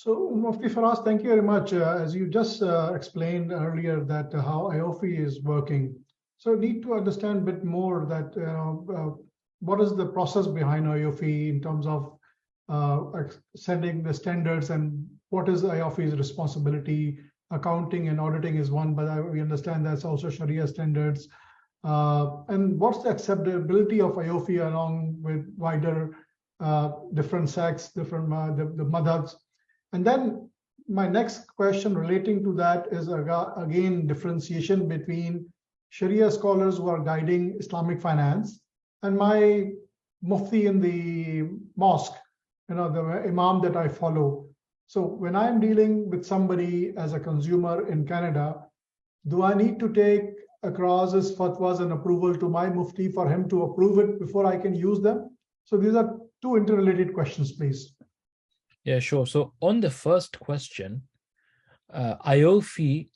So, Mufti Faraz, thank you very much. As you just explained earlier that how AAOIFI is working. So, need to understand a bit more that what is the process behind AAOIFI in terms of setting the standards, and what is AAOIFI's responsibility? Accounting and auditing is one, but we understand that's also Shariah standards. And what's the acceptability of AAOIFI along with wider different sects, different the Madhabs? And then my next question relating to that is again differentiation between Shariah scholars who are guiding Islamic finance and my Mufti in the mosque, the Imam that I follow. So when I'm dealing with somebody as a consumer in Canada, do I need to take EQRAZ's fatwas and approval to my Mufti for him to approve it before I can use them? So these are two interrelated questions, please. Yeah, sure. So on the first question, AAOIFI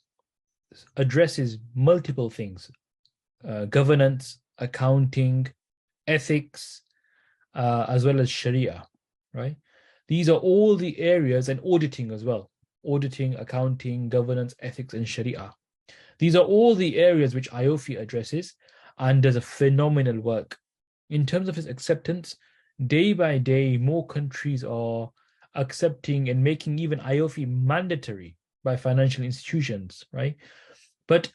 addresses multiple things: governance, accounting, ethics, as well as Sharia, right? These are all the areas, and auditing as well. Auditing, accounting, governance, ethics, and Sharia. These are all the areas which AAOIFI addresses and does a phenomenal work. In terms of its acceptance, day by day, more countries are accepting and making even AAOIFI mandatory by financial institutions, right? But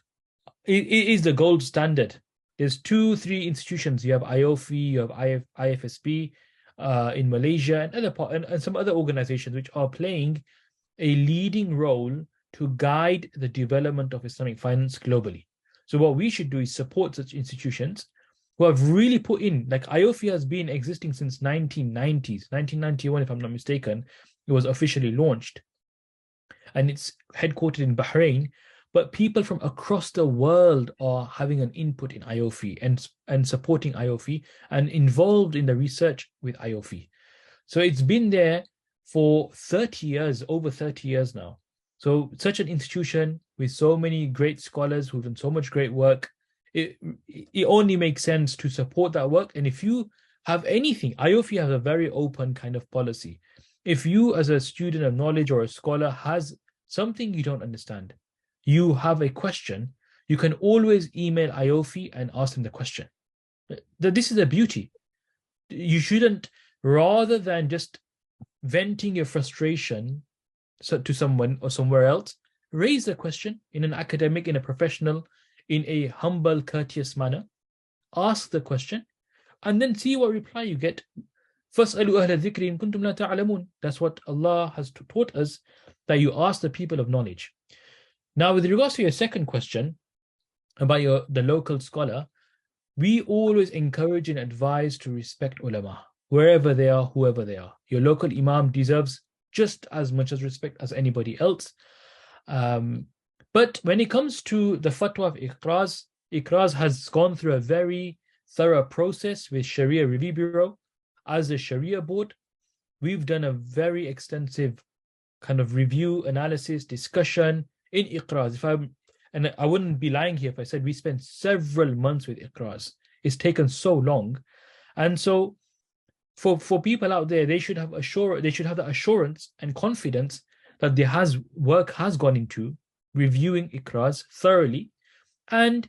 it is the gold standard. There's 2-3 institutions. You have AAOIFI, you have IFSB in Malaysia, and some other organizations which are playing a leading role to guide the development of Islamic finance globally. So what we should do is support such institutions who have really put in, like AAOIFI has been existing since 1990s, 1991, if I'm not mistaken, it was officially launched. And it's headquartered in Bahrain, but people from across the world are having an input in AAOIFI and supporting AAOIFI and involved in the research with AAOIFI. So it's been there for 30 years, over 30 years now. So such an institution with so many great scholars who've done so much great work, it only makes sense to support that work. And if you have anything, AAOIFI has a very open kind of policy. If you as a student of knowledge or a scholar has something you don't understand, you have a question, you can always email AAOIFI and ask them the question. This is a beauty. You shouldn't, rather than just venting your frustration to someone or somewhere else, raise the question in an academic, in a professional, in a humble, courteous manner. Ask the question and then see what reply you get. فَاسْأَلُوا أَهْلَ الذِّكْرِ إِن كُنْتُمْ لَا تَعْلَمُونَ. That's what Allah has taught us, that you ask the people of knowledge. Now, with regards to your second question about the local scholar, we always encourage and advise to respect ulama, wherever they are, whoever they are. Your local imam deserves just as much as respect as anybody else. But when it comes to the fatwa of EQRAZ, EQRAZ has gone through a very thorough process with Sharia Review Bureau. As a Sharia board, we've done a very extensive kind of review, analysis, discussion in EQRAZ. And I wouldn't be lying here if I said we spent several months with EQRAZ. It's taken so long. And so for people out there, they should have the assurance and confidence that work has gone into reviewing EQRAZ thoroughly. And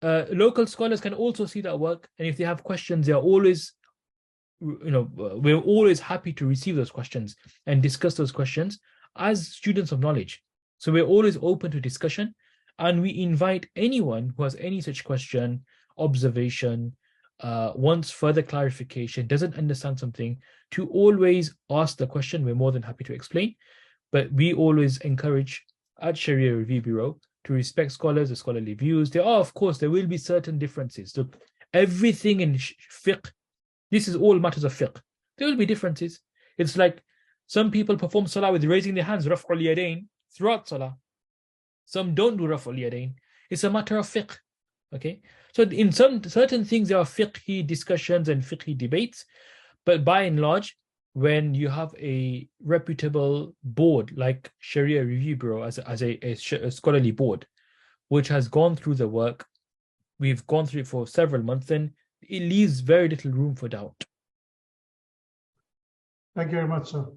local scholars can also see that work. And if they have questions, they are always, we're always happy to receive those questions and discuss those questions as students of knowledge. So we're always open to discussion, and we invite anyone who has any such question, observation, wants further clarification, doesn't understand something, to always ask the question. We're more than happy to explain. But we always encourage at Sharia Review Bureau to respect scholars, the scholarly views. Of course, there will be certain differences. So everything in fiqh, this is all matters of fiqh. There will be differences. It's like some people perform salah with raising their hands, raf'ul yadayn, throughout salah. Some don't do raf'ul yadayn. It's a matter of fiqh. Okay? So in some certain things, there are fiqhi discussions and fiqhi debates. But by and large, when you have a reputable board like Sharia Review Bureau as a scholarly board, which has gone through the work, we've gone through it for several months, then it leaves very little room for doubt. Thank you very much, sir.